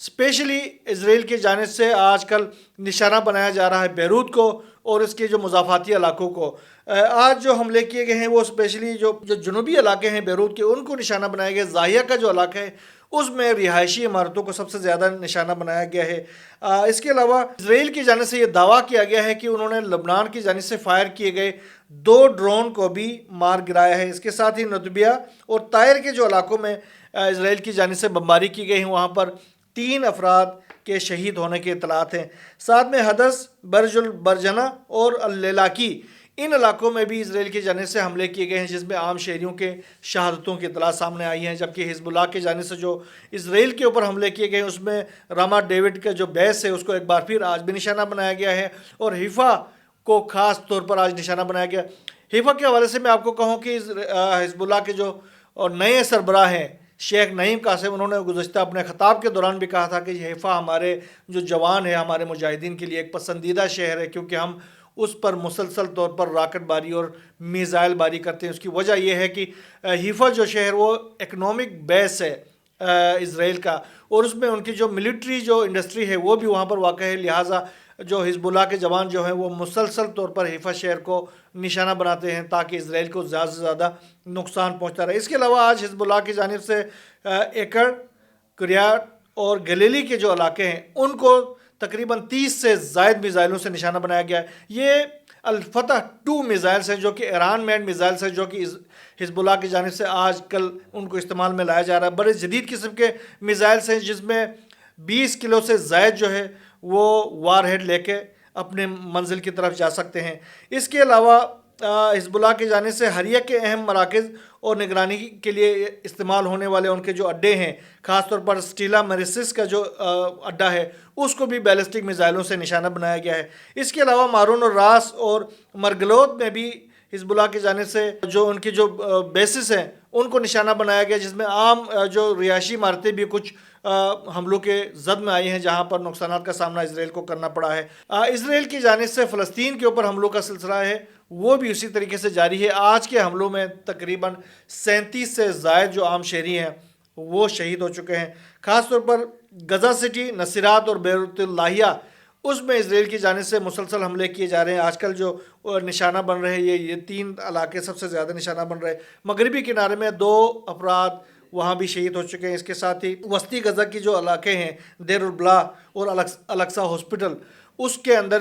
Especially اسرائیل کی جانب سے آج کل نشانہ بنایا جا رہا ہے بیروت کو اور اس کے جو مضافاتی علاقوں کو۔ آج جو حملے کیے گئے ہیں وہ اسپیشلی جو جنوبی علاقے ہیں بیروت کے ان کو نشانہ بنایا گیا۔ زاہیہ کا جو علاقہ ہے اس میں رہائشی عمارتوں کو سب سے زیادہ نشانہ بنایا گیا ہے۔ اس کے علاوہ اسرائیل کی جانب سے یہ دعویٰ کیا گیا ہے کہ انہوں نے لبنان کی جانب سے فائر کیے گئے 2 ڈرون کو بھی مار گرایا ہے۔ اس کے ساتھ ہی نتبیہ اور طائر کے جو علاقوں میں اسرائیل کی جانب سے بمباری کی گئی ہیں وہاں پر 3 افراد کے شہید ہونے کے اطلاعات ہیں۔ ساتھ میں حدث، برج البرجنہ اور اللیلاکی ان علاقوں میں بھی اسرائیل کی جانب سے حملے کیے گئے ہیں جس میں عام شہریوں کے شہادتوں کی اطلاع سامنے آئی ہیں، جبکہ حزب اللہ کی جانب سے جو اسرائیل کے اوپر حملے کیے گئے ہیں اس میں راما ڈیوڈ کا جو بیس ہے اس کو ایک بار پھر آج بھی نشانہ بنایا گیا ہے اور حیفا کو خاص طور پر آج نشانہ بنایا گیا۔ حیفا کے حوالے سے میں آپ کو کہوں کہ حزب اللہ کے جو نئے سربراہ ہیں شیخ نعیم قاسم، انہوں نے گزشتہ اپنے خطاب کے دوران بھی کہا تھا کہ حیفا ہمارے جو جوان ہیں ہمارے مجاہدین کے لیے ایک پسندیدہ شہر ہے، کیونکہ ہم اس پر مسلسل طور پر راکٹ باری اور میزائل باری کرتے ہیں۔ اس کی وجہ یہ ہے کہ حیفا جو شہر وہ اکنامک بیس ہے اسرائیل کا، اور اس میں ان کی جو ملٹری جو انڈسٹری ہے وہ بھی وہاں پر واقع ہے، لہٰذا جو حزب اللہ کے جوان جو ہیں وہ مسلسل طور پر حیفا شہر کو نشانہ بناتے ہیں تاکہ اسرائیل کو زیادہ سے زیادہ نقصان پہنچتا رہے۔ اس کے علاوہ آج حزب اللہ کی جانب سے ایکڑ، کریات اور گلیلی کے جو علاقے ہیں ان کو تقریباً 30 سے زائد میزائلوں سے نشانہ بنایا گیا ہے۔ یہ الفتح 2 میزائلز ہیں جو کہ ایران میڈ میزائلز ہیں، جو کہ حزب اللہ کی جانب سے آج کل ان کو استعمال میں لایا جا رہا ہے۔ بڑے جدید قسم کے میزائلز ہیں جس میں 20 کلو سے زائد جو ہے وہ وار ہیڈ لے کے اپنے منزل کی طرف جا سکتے ہیں۔ اس کے علاوہ حزب اللہ کی جانب سے حریہ کے اہم مراکز اور نگرانی کے لیے استعمال ہونے والے ان کے جو اڈے ہیں، خاص طور پر سٹیلا میریسس کا جو اڈا ہے اس کو بھی بیلسٹک میزائلوں سے نشانہ بنایا گیا ہے۔ اس کے علاوہ مارون الراس اور مرگلوت میں بھی حزب اللہ کی جانب سے جو ان کی جو بیسس ہیں ان کو نشانہ بنایا گیا، جس میں عام جو رہائشی عمارتیں بھی کچھ حملوں کے زد میں آئی ہیں جہاں پر نقصانات کا سامنا اسرائیل کو کرنا پڑا ہے۔ اسرائیل کی جانب سے فلسطین کے اوپر حملوں کا سلسلہ ہے وہ بھی اسی طریقے سے جاری ہے۔ آج کے حملوں میں تقریباً 37 سے زائد جو عام شہری ہیں وہ شہید ہو چکے ہیں۔ خاص طور پر غزہ سٹی، نصیرات اور بیروت اللحیہ اس میں اسرائیل کی جانب سے مسلسل حملے کیے جا رہے ہیں۔ آج کل جو نشانہ بن رہے ہیں یہ 3 علاقے سب سے زیادہ نشانہ بن رہے ہیں۔ مغربی کنارے میں 2 افراد وہاں بھی شہید ہو چکے ہیں۔ اس کے ساتھ ہی وسطی غزہ کی جو علاقے ہیں دیر البلا اور الاقصی ہاسپٹل اس کے اندر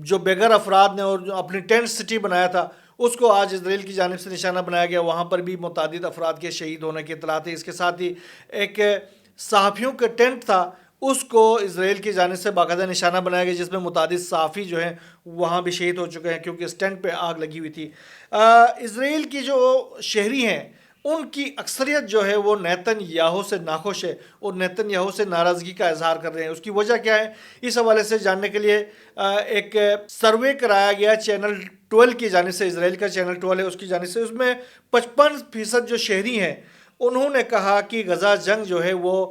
جو بے گھر افراد نے اور جو اپنی ٹینٹ سٹی بنایا تھا اس کو آج اسرائیل کی جانب سے نشانہ بنایا گیا، وہاں پر بھی متعدد افراد کے شہید ہونے کی اطلاعات ہے۔ اس کے ساتھ ہی ایک صحافیوں کا ٹینٹ تھا اس کو اسرائیل کی جانب سے باقاعدہ نشانہ بنایا گیا جس میں متعدد صحافی جو ہیں وہاں بھی شہید ہو چکے ہیں کیونکہ اس ٹینٹ پہ آگ لگی ہوئی تھی۔ اسرائیل کی جو شہری ہیں ان کی اکثریت جو ہے وہ نیتن یاہو سے ناخوش ہے اور نیتن یاہو سے ناراضگی کا اظہار کر رہے ہیں۔ اس کی وجہ کیا ہے اس حوالے سے جاننے کے لیے ایک سروے کرایا گیا چینل 12 کی جانب سے، اسرائیل کا چینل 12 ہے اس کی جانب سے، اس میں 55% جو شہری ہیں انہوں نے کہا کہ غزہ جنگ جو ہے وہ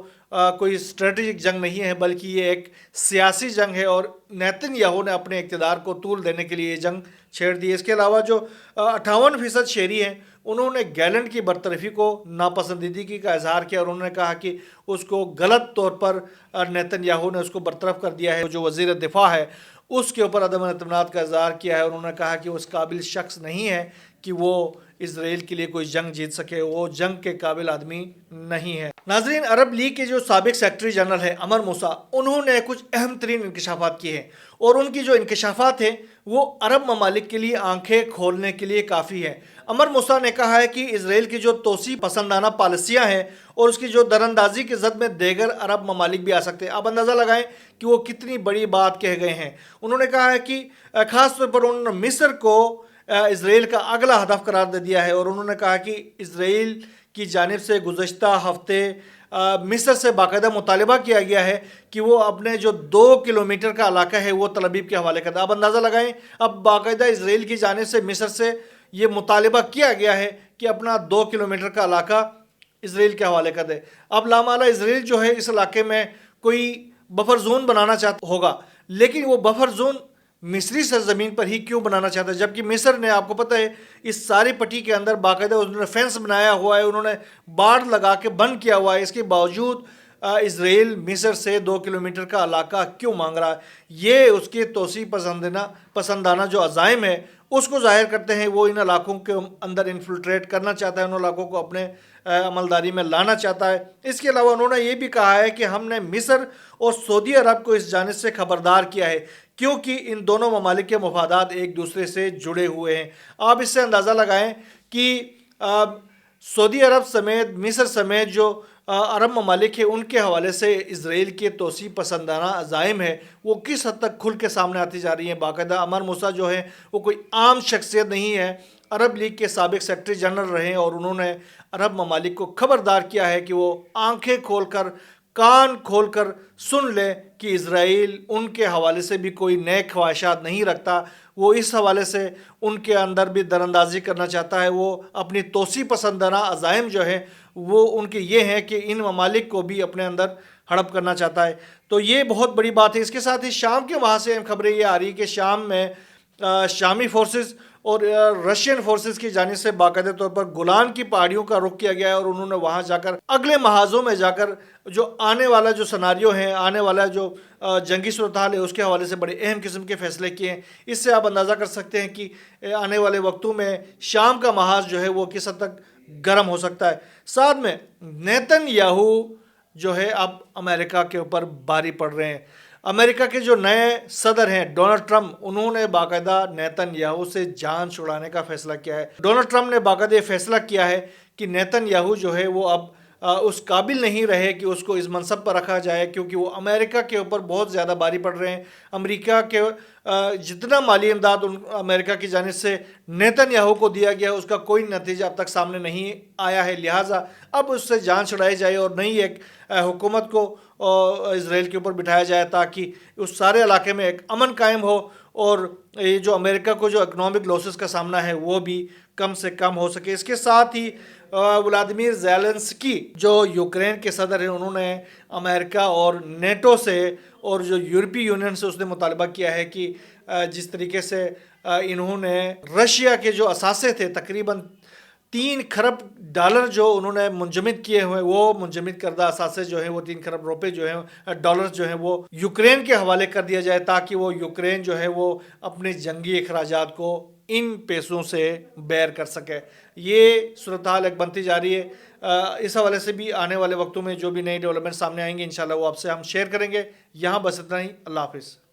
کوئی اسٹریٹجک جنگ نہیں ہے بلکہ یہ ایک سیاسی جنگ ہے اور نیتن یاہو نے اپنے اقتدار کو طول دینے کے لیے یہ جنگ چھیڑ دی ہے۔ اس کے علاوہ جو 58% شہری ہیں انہوں نے گیلنٹ کی برطرفی کو ناپسندیدگی کا اظہار کیا اور انہوں نے کہا کہ اس کو غلط طور پر نیتن یاہو نے اس کو برطرف کر دیا ہے۔ جو وزیر دفاع ہے اس کے اوپر عدم اعتماد کا اظہار کیا ہے اور انہوں نے کہا کہ اس قابل شخص نہیں ہے کہ وہ اسرائیل کے لیے کوئی جنگ جیت سکے، وہ جنگ کے قابل آدمی نہیں ہے۔ ناظرین، عرب لیگ کے جو سابق سیکرٹری جنرل ہے عمر موسیٰ، انہوں نے کچھ اہم ترین انکشافات کیے ہیں اور ان کی جو انکشافات ہیں وہ عرب ممالک کے لیے آنکھیں کھولنے کے لیے کافی ہے۔ عمر موسیٰ نے کہا ہے کہ اسرائیل کی جو توسیع پسندانہ پالیسیاں ہیں اور اس کی جو دراندازی کے زد میں دیگر عرب ممالک بھی آ سکتے ہیں۔ آپ اندازہ لگائیں کہ وہ کتنی بڑی بات کہہ گئے ہیں۔ انہوں نے کہا ہے کہ خاص طور پر انہوں نے مصر کو اسرائیل کا اگلا ہدف قرار دے دیا ہے اور انہوں نے کہا کہ اسرائیل کی جانب سے گزشتہ ہفتے مصر سے باقاعدہ مطالبہ کیا گیا ہے کہ وہ اپنے جو 2 کلومیٹر کا علاقہ ہے وہ تل ابیب کے حوالے کر دے۔ آپ اندازہ لگائیں اب باقاعدہ اسرائیل کی جانب سے مصر سے یہ مطالبہ کیا گیا ہے کہ اپنا 2 کلومیٹر کا علاقہ اسرائیل کے حوالے کر دے۔ اب لامحالہ اسرائیل جو ہے اس علاقے میں کوئی بفر زون بنانا چاہتا ہوگا، لیکن وہ بفر زون مصری سرزمین پر ہی کیوں بنانا چاہتا ہے، جبکہ مصر نے آپ کو پتہ ہے اس ساری پٹی کے اندر باقاعدہ انہوں نے فینس بنایا ہوا ہے، انہوں نے باڑ لگا کے بند کیا ہوا ہے، اس کے باوجود اسرائیل مصر سے 2 کلومیٹر کا علاقہ کیوں مانگ رہا ہے؟ یہ اس کے توسیع پسندانہ جو عزائم ہے اس کو ظاہر کرتے ہیں. وہ ان علاقوں کے اندر انفلٹریٹ کرنا چاہتا ہے, ان علاقوں کو اپنے عملداری میں لانا چاہتا ہے. اس کے علاوہ انہوں نے یہ بھی کہا ہے کہ ہم نے مصر اور سعودی عرب کو اس جانب سے خبردار کیا ہے کیونکہ ان دونوں ممالک کے مفادات ایک دوسرے سے جڑے ہوئے ہیں. آپ اس سے اندازہ لگائیں کہ سعودی عرب سمیت مصر سمیت جو عرب ممالک ہیں ان کے حوالے سے اسرائیل کے توسیع پسندانہ عزائم ہے وہ کس حد تک کھل کے سامنے آتی جا رہی ہیں. باقاعدہ عمر موسیٰ جو ہے وہ کوئی عام شخصیت نہیں ہے, عرب لیگ کے سابق سیکرٹری جنرل رہے اور انہوں نے عرب ممالک کو خبردار کیا ہے کہ وہ آنکھیں کھول کر کان کھول کر سن لے کہ اسرائیل ان کے حوالے سے بھی کوئی نیک خواہشات نہیں رکھتا. وہ اس حوالے سے ان کے اندر بھی دراندازی کرنا چاہتا ہے. وہ اپنی توسیع پسندانہ عزائم جو ہے وہ ان کے یہ ہیں کہ ان ممالک کو بھی اپنے اندر ہڑپ کرنا چاہتا ہے. تو یہ بہت بڑی بات ہے. اس کے ساتھ ہی شام کے وہاں سے اہم خبریں یہ آ رہی کہ شام میں شامی فورسز اور رشین فورسز کی جانب سے باقاعدہ طور پر گولان کی پہاڑیوں کا رخ کیا گیا ہے اور انہوں نے وہاں جا کر اگلے محاذوں میں جا کر جو آنے والا جو سناریو ہے, آنے والا جو جنگی صورتحال ہے اس کے حوالے سے بڑے اہم قسم کے فیصلے کیے ہیں. اس سے آپ اندازہ کر سکتے ہیں کہ آنے والے وقتوں میں شام کا محاذ جو ہے وہ کس حد تک گرم ہو سکتا ہے. ساتھ میں نیتن یاہو جو ہے اب امریکہ کے اوپر بھاری پڑ رہے ہیں. امریکہ کے جو نئے صدر ہیں ڈونلڈ ٹرمپ, انہوں نے باقاعدہ نیتن یاہو سے جان چھڑانے کا فیصلہ کیا ہے. ڈونلڈ ٹرمپ نے باقاعدہ یہ فیصلہ کیا ہے کہ نیتن یاہو جو ہے وہ اب اس قابل نہیں رہے کہ اس کو اس منصب پر رکھا جائے کیونکہ وہ امریکہ کے اوپر بہت زیادہ بھاری پڑ رہے ہیں. امریکہ کے جتنا مالی امداد امریکہ کی جانب سے نیتن یاہو کو دیا گیا اس کا کوئی نتیجہ اب تک سامنے نہیں آیا ہے. لہٰذا اب اس سے جان چھڑائی جائے اور نئی ایک حکومت کو اسرائیل کے اوپر بٹھایا جائے تاکہ اس سارے علاقے میں ایک امن قائم ہو اور یہ جو امریکہ کو جو اکنامک لاسز کا سامنا ہے وہ بھی کم سے کم ہو سکے. اس کے ساتھ ہی ولادیمیر زیلنسکی جو یوکرین کے صدر ہیں انہوں نے امریکہ اور نیٹو سے اور جو یورپی یونین سے اس نے مطالبہ کیا ہے کہ جس طریقے سے انہوں نے رشیا کے جو اثاثے تھے تقریباً $3 کھرب جو انہوں نے منجمد کیے ہوئے وہ منجمد کردہ اثاثے جو ہیں وہ $3 کھرب جو ہیں ڈالرز جو ہیں وہ یوکرین کے حوالے کر دیا جائے تاکہ وہ یوکرین جو ہے وہ اپنے جنگی اخراجات کو ان پیسوں سے بیئر کر سکے. یہ صورتحال ایک بنتی جا رہی ہے. اس حوالے سے بھی آنے والے وقتوں میں جو بھی نئی ڈیولپمنٹ سامنے آئیں گے انشاءاللہ وہ آپ سے ہم شیئر کریں گے. یہاں بس اتنا ہی. اللہ حافظ.